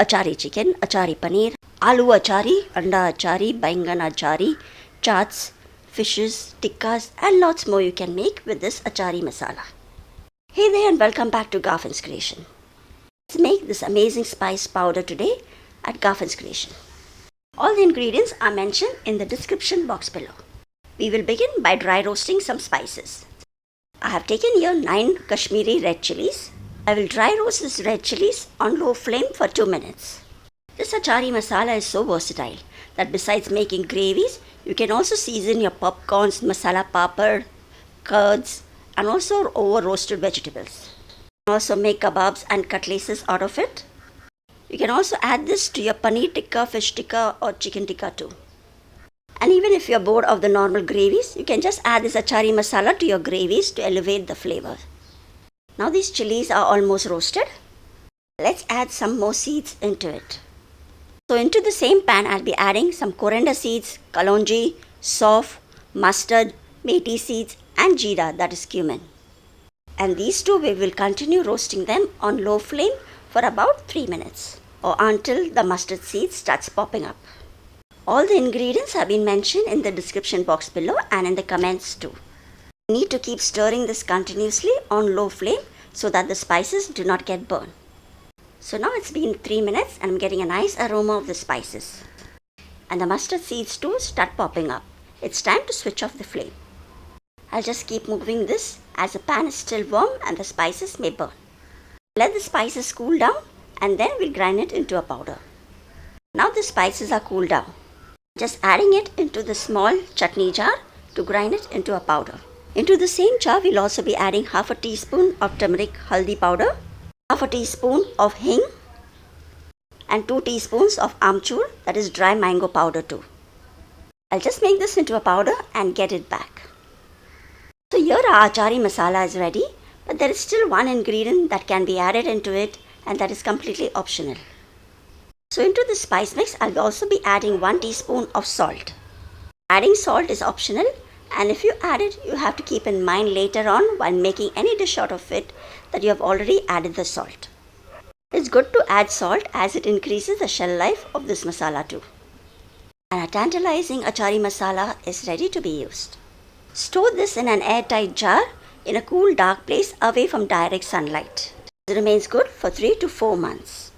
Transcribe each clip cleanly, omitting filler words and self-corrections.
achari chicken, achari paneer, aloo achari, anda achari, baingan achari, chaats, fishes, tikkas and lots more you can make with this achari masala. Hey there and welcome back to Garfin's Creation. Let's make this amazing spice powder today at Garfin's Creation. All the ingredients are mentioned in the description box below. We will begin by dry roasting some spices. I have taken here 9 Kashmiri red chillies. I will dry roast this red chillies on low flame for 2 minutes. This achari masala is so versatile that besides making gravies, you can also season your popcorns, masala papad, curds and also over roasted vegetables. You can also make kababs and cutlasses out of it. You can also add this to your paneer tikka, fish tikka or chicken tikka too. And even if you are bored of the normal gravies, you can just add this achari masala to your gravies to elevate the flavor. Now these chilies are almost roasted. Let's add some more seeds into it. So into the same pan, I'll be adding some coriander seeds, kalonji, sauf, mustard, methi seeds and jeera, that is cumin. And these two we will continue roasting them on low flame for about 3 minutes or until the mustard seed starts popping up. All the ingredients have been mentioned in the description box below and in the comments too. You need to keep stirring this continuously on low flame so that the spices do not get burned. So now it's been 3 minutes and I'm getting a nice aroma of the spices. And the mustard seeds too start popping up. It's time to switch off the flame. I'll just keep moving this as the pan is still warm and the spices may burn. Let the spices cool down and then we'll grind it into a powder. Now the spices are cooled down. Just adding it into the small chutney jar to grind it into a powder. Into the same jar we'll also be adding half a teaspoon of turmeric haldi powder, half a teaspoon of hing and 2 teaspoons of amchur, that is dry mango powder too. I'll just make this into a powder and get it back. So here our achari masala is ready, but there is still one ingredient that can be added into it and that is completely optional. So into the spice mix, I'll also be adding 1 teaspoon of salt. Adding salt is optional and if you add it, you have to keep in mind later on while making any dish out of it that you have already added the salt. It's good to add salt as it increases the shelf life of this masala too. And a tantalizing achari masala is ready to be used. Store this in an airtight jar in a cool dark place away from direct sunlight. It remains good for 3 to 4 months.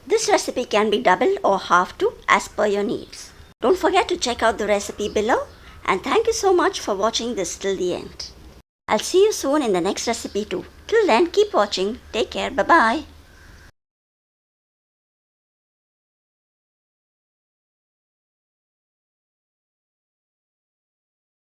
This recipe can be doubled or halved too as per your needs. Don't forget to check out the recipe below and thank you so much for watching this till the end. I'll see you soon in the next recipe too. Till then, keep watching. Take care. Bye-bye.